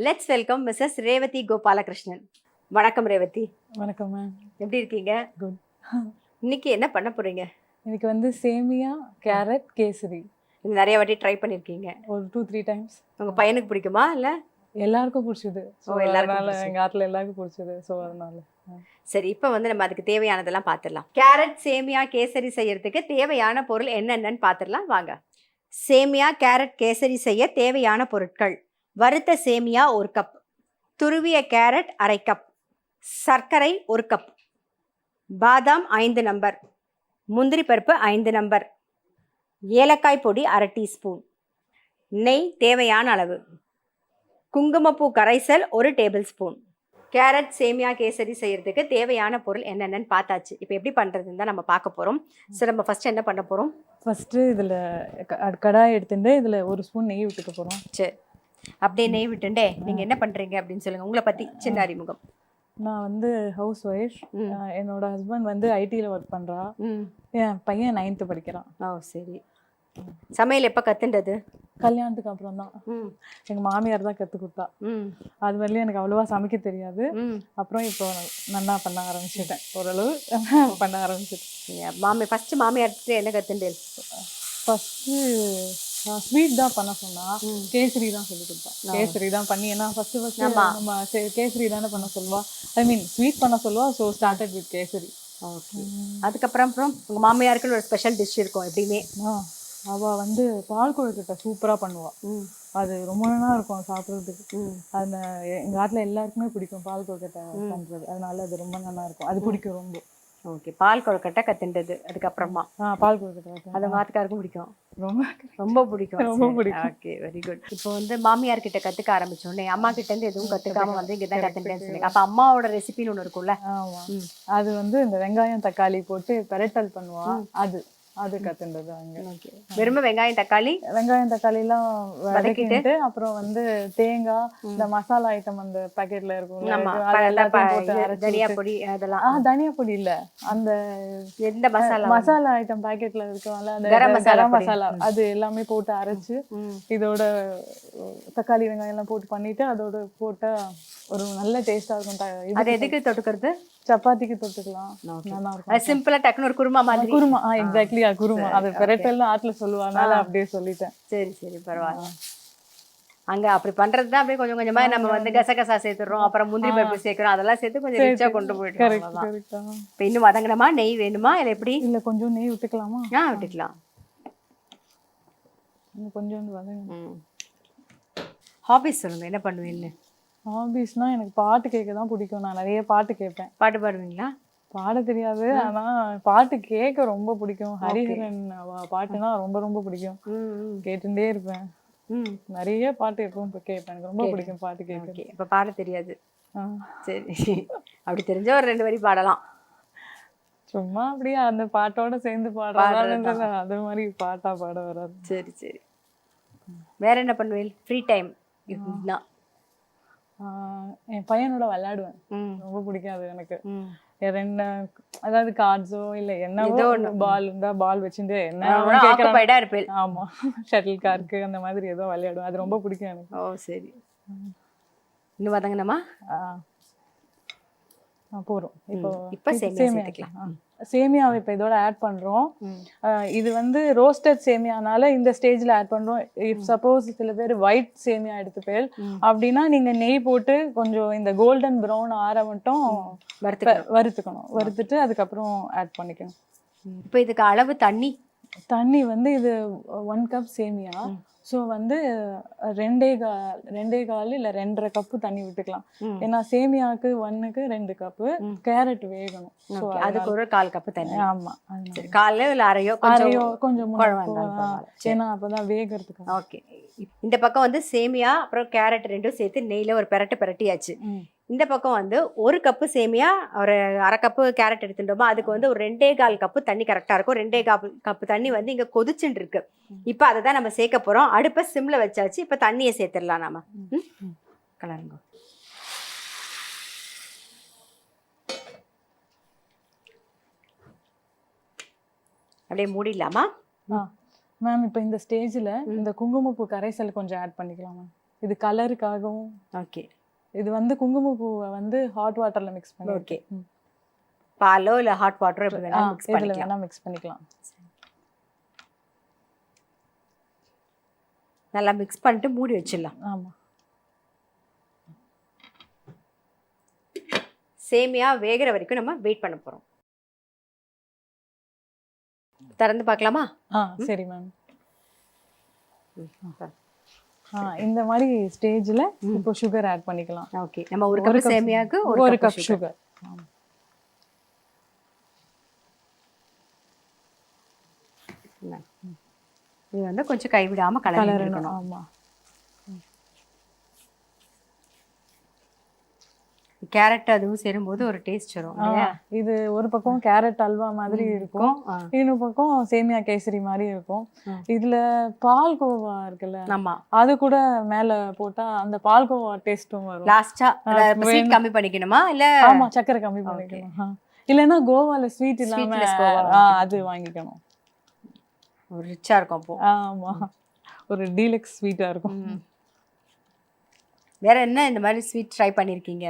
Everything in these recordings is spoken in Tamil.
Let's welcome Mrs Revathi Gopalakrishnan. வணக்கம் ரேவதி. வணக்கம் மேம். எப்படி இருக்கீங்க? குட். இன்னைக்கு என்ன பண்ண போறீங்க? இன்னைக்கு வந்து சேமியா கேரட் கேசரி. இது நிறைய வாட்டி ட்ரை பண்ணிருக்கீங்க? ஒரு 2-3 டைம்ஸ். உங்க பையனுக்கு பிடிக்குமா இல்ல? எல்லாருக்கும் பிடிச்சது. எல்லாருக்கும் எங்க ஆத்துல எல்லாருக்கும் பிடிச்சது. ஸோ அதனால சரி, இப்போ வந்து நம்ம அதுக்கு தேவையானதெல்லாம் பார்த்துடலாம். கேரட் சேமியா கேசரி செய்யறதுக்கு தேவையான பொருள் என்னென்னு பார்த்துடலாம் வாங்க. சேமியா கேரட் கேசரி செய்ய தேவையான பொருட்கள்: வறுத்த சேமியா 1 கப், துருவிய கேரட் 1/2 கப், சர்க்கரை 1 கப், பாதாம் 5 நம்பர், முந்திரி பருப்பு 5 நம்பர், ஏலக்காய் பொடி 1/2 டீஸ்பூன், நெய் தேவையான அளவு, குங்குமப்பூ கரைசல் 1 டேபிள் ஸ்பூன். கேரட் சேமியா கேசரி செய்யறதுக்கு தேவையான பொருள் என்னென்னு பார்த்தாச்சு. இப்போ எப்படி பண்ணுறதுன்னு தான் நம்ம பார்க்க போகிறோம். ஸோ நம்ம ஃபஸ்ட்டு என்ன பண்ண போகிறோம்? ஃபஸ்ட்டு இதில் கடாய் எடுத்துட்டு இதில் 1 ஸ்பூன் நெய் விட்டுக்க போகிறோம். சரி, அப்படியே நெய் விட்டுண்டே நீங்கள் என்ன பண்ணுறீங்க அப்படின்னு சொல்லுங்கள். உங்களை பற்றி சின்ன அறிமுகம். நான் வந்து ஹவுஸ் ஒய்ஃப். என்னோட ஹஸ்பண்ட் வந்து ஐடியில் ஒர்க் பண்ணுறா. என் பையன் 9th படிக்கிறான். ஓ சரி. சமையல் எப்போ கற்றுண்டது? கல்யாணத்துக்கு அப்புறம் தான். எங்கள் மாமியார் தான் கற்றுக் கொடுத்தா. அது வரலையும் எனக்கு அவ்வளோவா சமைக்க தெரியாது. அப்புறம் இப்போ நல்லா பண்ண ஆரம்பிச்சிட்டேன். ஓரளவு பண்ண ஆரம்பிச்சிட்டேன். ஃபஸ்ட்டு மாமியார்கிட்ட என்ன கற்றுண்டேன்? ஃபஸ்ட்டு ஸ்வீட் தான் பண்ண சொன்னா. கேசரி தான் சொல்லி கொடுத்தா. கேசரி தான் பண்ணி, ஏன்னா ஃபஸ்ட்டு நம்ம கேசரி தானே பண்ண சொல்லுவா. ஐ மீன் ஸ்வீட் பண்ண சொல்லுவா. So started with kesari. Okay. அதுக்கப்புறம் உங்கள் மாமியாருக்குன்னு ஒரு ஸ்பெஷல் டிஷ் இருக்கும் எப்படியுமே. அவள் வந்து பால் கொழுக்கட்டை சூப்பராக பண்ணுவாள். அது ரொம்ப நல்லா இருக்கும் சாப்பிட்றதுக்கு. அந்த எங்கள் ஆட்டில் எல்லாருக்குமே பிடிக்கும் பால் கொழுக்கட்டை பண்ணுறது. அதனால அது ரொம்ப நல்லா இருக்கும். அது பிடிக்கும் ரொம்ப. ஓகே, பால் கொழுக்கட்டை கற்றுண்டது. அதுக்கப்புறமா பால் கொழுக்கட்டை அது மாத்துக்காருக்கும் பிடிக்கும். ரொம்ப ரொம்ப பிடிக்கும். ரொம்ப பிடிக்கும். Okay, very good. இப்போ வந்து மாமியார் கிட்ட கற்றுக்க ஆரம்பிச்சோடனே அம்மா கிட்டேருந்து எதுவும் கற்றுக்காம வந்து இங்கே தான் கற்றுட்டேன்னு சொன்னீங்க. அப்போ அம்மாவோட ரெசிபின்னு ஒன்று இருக்கும்ல? ஆமாம். அது வந்து இந்த வெங்காயம் தக்காளி போட்டு பெரட்டல் பண்ணுவாள். அது கற்றுண்டது அங்கே. ஓகே. வெறும் வெங்காயம் தக்காளிலாம் வதக்கிட்டு அப்புறம் வந்து தேங்காய், இந்த மசாலா ஐட்டம் அந்த பாக்கெட்ல இருக்கும், தனியா பொடி, அதெல்லாம் தனியா பொடி இல்ல, அந்த எந்த மசாலா ஐட்டம் பாக்கெட்ல இருக்கும்ல, அந்த கரம் மசாலா, அது எல்லாமே போட்டு அரைச்சு இதோட தக்காளி வெங்காயம் எல்லாம் போட்டு பண்ணிட்டு அதோட போட்டா ஒரு நல்ல டேஸ்டா இருக்கும். அது எதுக்கு தொட்டுக்கிறது? சப்பாத்திக்கு தொட்டுக்கலாம். நல்லா இருக்கும். சிம்பிளா டக்குனு ஒரு குருமா மாதிரி. குருமா, எக்ஸாக்ட்லி குருமா. அது பெரட்டல்னு ஆத்துல சொல்லுவாங்க, அப்படியே சொல்லிட்டேன். சரி சரி, பரவாயில்ல. அங்க அப்படி பண்றதுதான். அப்படியே கொஞ்சம் கொஞ்சமா நம்ம வந்து கசகசா சேர்த்துறோம், அப்புறம் முந்திரி பருப்பு சேர்க்கிறோம், அதெல்லாம் சேர்த்து கொஞ்சம் ரிச்சா கொண்டு போயிட்டு. இப்போ இன்னும் வதங்கணுமா? நெய் வேணுமா இல்லை எப்படி? இல்ல கொஞ்சம் நெய் விட்டுக்கலாமா? விட்டுக்கலாம். கொஞ்சம் வதங்க. ஹாபிஸ் சொல்லுங்க, என்ன பண்ணுவீங்கன்னு? ஹாபிஸ்னா எனக்கு பாட்டு கேட்க தான் பிடிக்கும். நான் நிறைய பாட்டு கேட்பேன். பாட்டு பாடுவீங்களா? பாட தெரியாது, ஆனா பாட்டு கேட்க ரொம்ப பிடிக்கும். ஹரிஹரன் பாட்டுனா ரொம்ப ரொம்ப பிடிக்கும். கேட்டுட்டே இருப்பேன். நிறைய பாட்டு எப்பவும் கேட்பேன். எனக்கு ரொம்ப பிடிக்கும் பாட்டு கேட்க. இப்ப பாட தெரியாது. சரி, அப்படி தெரிஞ்ச ஒரு 2 வரி பாடலாம். சும்மா அப்படியே அந்த பாட்டோட சேர்ந்து பாடுறது, அது மாதிரி பாட்டா பாட வராது. சரி சரி. வேற என்ன பண்ணுவேன் ஃப்ரீ டைம் இருந்தா? என் பையனோட விளையாடுவேன். ரொம்ப பிடிக்கும் அது எனக்கு. அதாவது கார்ட்ஸோ இல்ல என்னவோ, பால் இருந்தா பால் வச்சுட்டு என்ன இருப்பேன். ஆமா, ஷட்டில் கார்க்கு அந்த மாதிரி ஏதோ விளையாடுவேன். அது ரொம்ப பிடிக்கும் எனக்கு. ஓ சரி. இன்னும் வதங்கணுமா? போறோம். இப்போ சேமியாவை இப்போ இதோட ஆட் பண்றோம். இது வந்து ரோஸ்டட் சேமியானால இந்த ஸ்டேஜ்ல ஆட் பண்றோம். இஃப் சப்போஸ் சில பேர் ஒயிட் சேமியா எடுத்துப்பேன் அப்படின்னா நீங்க நெய் போட்டு கொஞ்சம் இந்த கோல்டன் ப்ரௌன் ஆற மட்டும் வறுத்துக்கணும். வறுத்துட்டு அதுக்கப்புறம் ஆட் பண்ணிக்கணும். இப்போ இதுக்கு அளவு தண்ணி வந்து இது 1 கப் சேமியா. ஸோ வந்து 2.25 இல்லை 2.5 கப்பு தண்ணி விட்டுக்கலாம். ஏன்னா சேமியாவுக்கு 1க்கு 2 கப்பு கேரட் வேகணும். அதுக்கு ஒரு 1/4 கப்பு தண்ணி. ஆமா, காலையோ இல்லை அரையோ கொஞ்சம் ஏன்னா அப்பதான் வேகிறதுக்கு. ஓகே. இந்த பக்கம் வந்து சேமியா அப்புறம் கேரட் 2 சேர்த்து நெய்ல ஒரு பிரட்டியாச்சு. இந்த பக்கம் வந்து 1 கப்பு சேமியா, ஒரு 1/2 கப்பு கேரட் எடுத்துட்டோமா, அதுக்கு வந்து ஒரு 2.25 கப்பு தண்ணி கரெக்டாக இருக்கும். 2.25 கப்பு தண்ணி வந்து இங்கே கொதிச்சுட்டு இருக்கு. இப்போ அதை தான் நம்ம சேர்க்க போகிறோம். அடுப்பை சிம்மில் வச்சாச்சு. இப்போ தண்ணியை சேர்த்துடலாம். நாம கலருங்க. அப்படியே மூடிடலாமா? மேம் இப்போ இந்த ஸ்டேஜில் இந்த குங்குமப்பூ கரைசல் கொஞ்சம் ஆட் பண்ணிக்கலாமா? இது கலருக்காகவும். ஓகே இது வந்து குங்குமப்பூவை வந்து ஹாட் வாட்டர்ல மிக்ஸ் பண்ணி. ஓகே பாலோ இல்லை ஹாட் வாட்டரோ எப்படி வேணாலும் மிக்ஸ் இதில் பண்ணிக்கலாம். வேணா மிக்ஸ் பண்ணிக்கலாம். நல்லா மிக்ஸ் பண்ணிட்டு மூடி வச்சிடலாம். ஆமாம். சேமியா வேகிற வரைக்கும் நம்ம வெயிட் பண்ண போகிறோம். திறந்து பார்க்கலாமா? சரி மேம். இந்த மாதிரி ஸ்டேஜில் இப்போ சுகர் ஆட் பண்ணிக்கலாம். ஓகே நம்ம ஒரு கப் சேமியாவுக்கு ஒரு கப் சுகர். இது வந்து கொஞ்சம் கைவிடாமல் கலரணும். ஆமாம். கேரட் அதுவும் சேரும்போது ஒரு டேஸ்ட் வரும். இது ஒரு பக்கம் கேரட் அல்வா மாதிரி இருக்கும், இன்னொரு பக்கம் சேமியா கேசரி மாதிரி இருக்கும். இதுல பால்கோவா இருக்குல்ல, ஆமா, அது கூட மேல போட்டா அந்த பால்கோவா டேஸ்டும் வரும். லாஸ்டா ஸ்வீட் கம்மி பண்ணிக்கணுமா இல்ல? ஆமா, சக்கரை கம்மி பண்ணிக்கணும். இல்லைன்னா கோவால ஸ்வீட் இல்லாம அது வாங்கிக்கணும். ஒரு ரிச்சா இருக்கும் அப்போ. ஆமா, ஒரு டீலக்ஸ் ஸ்வீட்டா இருக்கும். வேற என்ன இந்த மாதிரி ஸ்வீட் ட்ரை பண்ணிருக்கீங்க?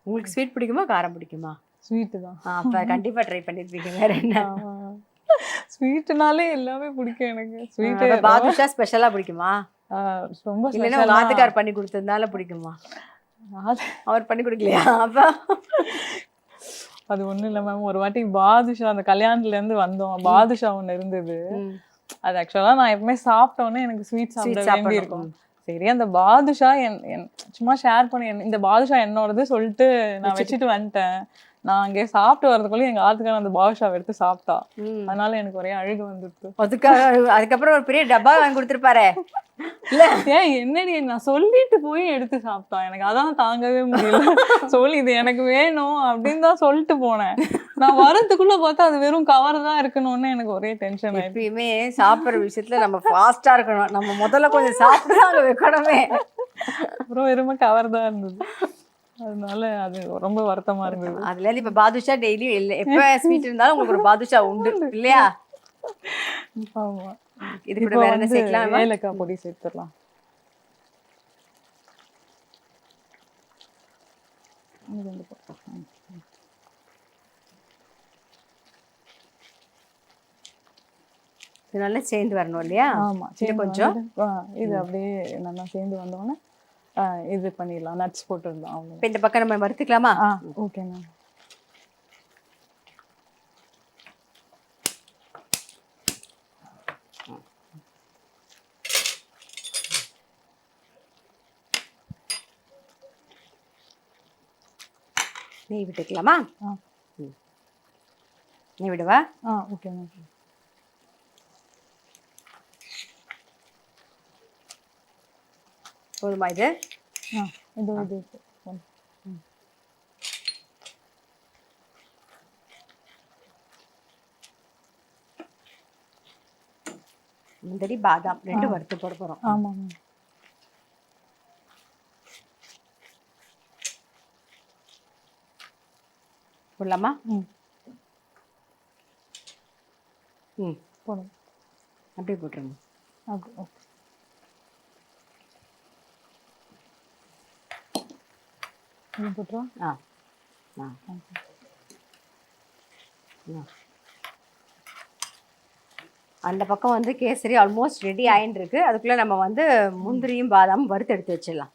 உங்களுக்கு ஸ்வீட் பிடிக்குமா காரம் பிடிக்குமா? ஸ்வீட் தான். அப்ப கண்டிப்பா ட்ரை பண்ணிருப்பீங்க. வேற என்ன? ஸ்வீட்னாலே எல்லாமே பிடிக்கும் எனக்கு. ஸ்வீட் பாதுஷா ஸ்பெஷலா பிடிக்குமா? ரொம்ப இல்லைன்னா உங்க ஆத்துக்கார் பண்ணி கொடுத்ததுனால பிடிக்குமா? அவர் பண்ணி கொடுக்கலையா? அப்ப அது ஒண்ணும் இல்லை மேம். ஒரு வாட்டி பாதுஷா அந்த கல்யாணத்துல இருந்து வந்தோம், பாதுஷா ஒண்ணு இருந்தது. அது ஆக்சுவலா நான் எப்பவுமே சாப்பிட்டோன்னே எனக்கு ஸ்வீட் சாப்பிட வேண்டி இருக்கும். சரி, அந்த பாதுஷா சும்மா ஷேர் பண்ணி இந்த பாதுஷா என்னோடது சொல்லிட்டு நான் வச்சுட்டு வந்துட்டேன். நான் அங்கே சாப்பிட்டு வரதுக்குள்ள எங்க ஆத்துக்கான அந்த பாதுஷாவை எடுத்து சாப்பிட்டா. அதனால எனக்கு ஒரே அழுகு வந்துருக்கு. அதுக்கப்புறம் ஒரு பெரிய டப்பா வாங்கி கொடுத்துருப்பாரு. இல்ல ஏன் என்னடி, நான் சொல்லிட்டு போய் எடுத்து சாப்பிட்டான். எனக்கு அதான் தாங்கவே முடியல. சொல்லி இது எனக்கு வேணும் அப்படின்னு தான் சொல்லிட்டு போனேன். நான் வரதுக்குள்ள பார்த்தா அது வெறும் கவர் தான் இருக்கணும்னு எனக்கு ஒரே டென்ஷன். எப்பயுமே சாப்பிட்ற விஷயத்துல நம்ம ஃபாஸ்டா இருக்கணும். நம்ம முதல்ல கொஞ்சம் சாப்பிட்டு அங்க வைக்கணுமே. அப்புறம் வெறும் கவர் தான் இருந்தது. அதனால அது ரொம்ப வருத்தமா இருந்தது. அதுல இருந்து இப்ப பாதுஷா டெய்லி எப்ப ஸ்வீட் இருந்தாலும் உங்களுக்கு ஒரு பாதுஷா உண்டு இல்லையா? ஆமா. இது கூட வேற என்ன சேர்க்கலாம்? ஏலக்காய் பொடி சேர்த்துடலாம். இது நல்லா சேர்ந்து வரணும் இல்லையா? ஆமா, கொஞ்சம் இது அப்படியே நல்லா சேர்ந்து வந்தோடனே இது பண்ணிடலாம். நட்ஸ் போட்டுடலாம். இப்போ இந்த பக்கம் நம்ம வறுத்துக்கலாமா? Okay ma'am. நெய் விட்டுக்கலாமா? நெய் விடுவா? Okay ma'am. போதுமா இது? இது முந்திரி பாதாம் ரெண்டு வறுத்து போட போறோம். ஆமா. போடலாமா? போடும். அப்படியே போட்டுருங்க. ஓகே. போட்டுருவோம். அந்த பக்கம் வந்து கேசரி ஆல்மோஸ்ட் ரெடி ஆயின்னு இருக்கு. அதுக்குள்ள நம்ம வந்து முந்திரியும் பாதாமும் வறுத்து எடுத்து வச்சிடலாம்.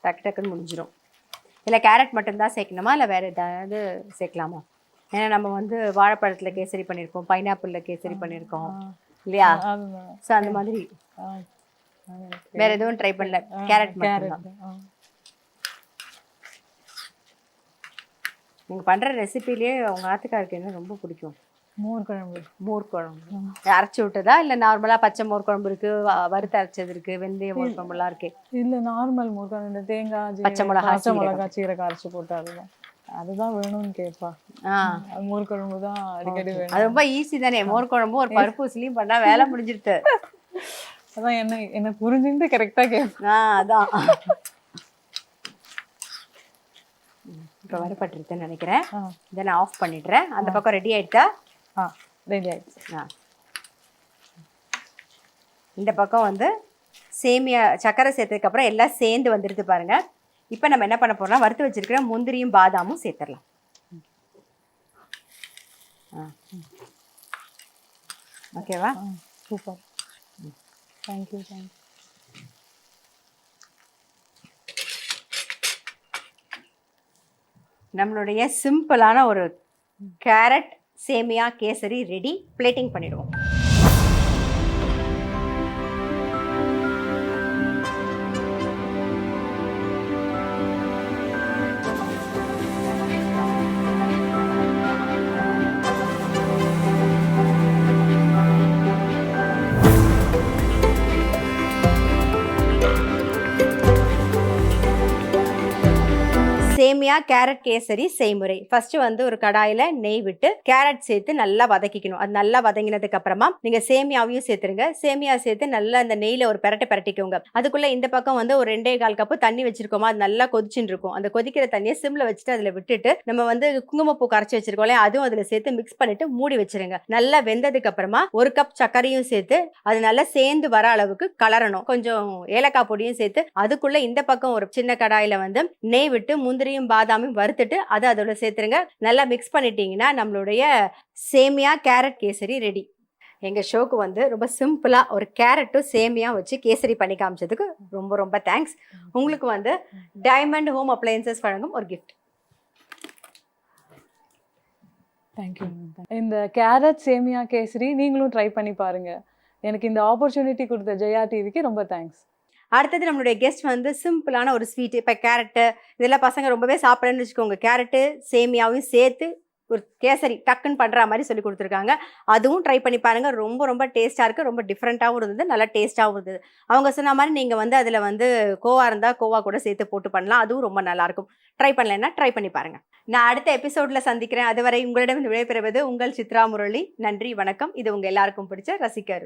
டக்கு டக்குன்னு முடிஞ்சிடும். இல்லை கேரட் மட்டும்தான் சேர்க்கணுமா இல்லை வேற ஏதாவது சேர்க்கலாமா? ஏன்னா நம்ம வந்து வாழைப்பழத்தில் கேசரி பண்ணியிருக்கோம், பைனாப்பிளில் கேசரி பண்ணியிருக்கோம் இல்லையா? ஸோ அந்த மாதிரி வேற எதுவும் ட்ரை பண்ணல. கேரட் மட்டும்தான். நீங்கள் பண்ணுற ரெசிபிலேயே உங்கள் ஆத்துக்காருக்கு என்ன ரொம்ப பிடிக்கும்? மோர் குழம்பு. மோர் குழம்பு அரைச்சி விட்டதா இல்லை நார்மலாக பச்சை மோர் குழம்பு இருக்கு, வறுத்து அரைச்சது இருக்கு, வெந்தய மோர் குழம்புலாம் இருக்கு? இல்லை, நார்மல் மோர் குழம்பு. இந்த தேங்காய், பச்சை மிளகா, சீரகம் அரைச்சி போட்டு அதுதான் வேணும்னு கேட்பா. மோர் குழம்பு தான் அடிக்கடி வேணும். அது ரொம்ப ஈஸி தானே. மோர் குழம்பு ஒரு பருப்பு உசிலியும் பண்ணா வேலை முடிஞ்சிருது. அதான் என்ன புரிஞ்சுட்டு கரெக்டா கேட்பா. அதான் இப்போ வரப்பட்டிருக்குன்னு நினைக்கிறேன். இதை நான் ஆஃப் பண்ணிடுறேன். அந்த பக்கம் ரெடி ஆயிட்டா? ரெடி ஆயிடுச்சு. இந்த பக்கம் வந்து சேமியா சக்கரை சேர்த்ததுக்கப்புறம் எல்லாம் சேர்ந்து வந்துடுது பாருங்க. இப்போ நம்ம என்ன பண்ண போறோம்னா வறுத்து வச்சிருக்கிற முந்திரியும் பாதாமும் சேர்த்துடலாம். ஓகேவா? சூப்பர். தேங்க்யூ. நம்மளுடைய சிம்பிளான ஒரு கேரட் சேமியா கேசரி ரெடி. பிளேட்டிங் பண்ணிடுவோம். சேமியா கேரட் கேசரி செய்முறை. ஃபர்ஸ்ட் வந்து ஒரு கடாயில நெய் விட்டு கேரட் சேர்த்து நல்லா வதக்கிக்கணும். அது நல்லா வதங்கினதுக்கு அப்புறமா நீங்க சேமியாவையும் சேர்த்துருங்க. சேமியா சேர்த்து நல்லா அந்த நெய்ல ஒரு பெரட்டிக்கோங்க. அதுக்குள்ள இந்த பக்கம் வந்து ஒரு 2.25 கப்பு தண்ணி வச்சிருக்கோமா, அது நல்லா கொதிச்சுட்டு இருக்கும். அந்த கொதிக்கிற தண்ணியை சிம்ல வச்சுட்டு அதுல விட்டுட்டு நம்ம வந்து குங்குமப்பூ கரைச்சி வச்சிருக்கோம், அதுவும் அதுல சேர்த்து மிக்ஸ் பண்ணிட்டு மூடி வச்சிருங்க. நல்லா வெந்ததுக்கு அப்புறமா 1 கப் சர்க்கரையும் சேர்த்து அது நல்லா சேர்ந்து வர அளவுக்கு கலரணும். கொஞ்சம் ஏலக்காய் பொடியும் சேர்த்து அதுக்குள்ள இந்த பக்கம் ஒரு சின்ன கடாயில வந்து நெய் விட்டு முந்திரியும் பாதாமும் வறுத்துட்டு அதை அதோட சேர்த்துருங்க. நல்லா மிக்ஸ் பண்ணிட்டீங்கன்னா நம்மளுடைய சேமியா கேரட் கேசரி ரெடி. எங்கள் ஷோக்கு வந்து ரொம்ப சிம்பிளாக ஒரு கேரட்டும் சேமியா வச்சு கேசரி பண்ணி காமிச்சதுக்கு ரொம்ப ரொம்ப தேங்க்ஸ். உங்களுக்கு வந்து டைமண்ட் ஹோம் அப்ளையன்சஸ் வழங்கும் ஒரு கிஃப்ட். தேங்க்யூ. இந்த கேரட் சேமியா கேசரி நீங்களும் ட்ரை பண்ணி பாருங்க. எனக்கு இந்த ஆப்பர்ச்சுனிட்டி கொடுத்த ஜெயா டிவிக்கு ரொம்ப தேங்க்ஸ். அடுத்தது நம்மளுடைய கெஸ்ட் வந்து சிம்பிளான ஒரு ஸ்வீட். இப்போ கேரட்டு இதெல்லாம் பசங்க ரொம்பவே சாப்பிட்றேன்னு வச்சுக்கோங்க. கேரட்டு சேமியாவும் சேர்த்து ஒரு கேசரி டக்குன்னு பண்ணுற மாதிரி சொல்லி கொடுத்துருக்காங்க. அதுவும் ட்ரை பண்ணி பாருங்கள். ரொம்ப ரொம்ப டேஸ்ட்டாக இருக்குது. ரொம்ப டிஃப்ரெண்ட்டாகவும் இருந்தது, நல்லா டேஸ்ட்டாகவும் இருந்தது. அவங்க சொன்ன மாதிரி நீங்கள் வந்து அதில் வந்து கோவா இருந்தால் கோவா கூட சேர்த்து போட்டு பண்ணலாம். அதுவும் ரொம்ப நல்லாயிருக்கும். ட்ரை பண்ணலைன்னா ட்ரை பண்ணி பாருங்கள். நான் அடுத்த எபிசோடில் சந்திக்கிறேன். அதுவரை உங்களிடம் விடைபெறுவது உங்கள் சித்ரா முரளி. நன்றி, வணக்கம். இது உங்கள் எல்லாருக்கும் பிடிச்ச ரசிக்க.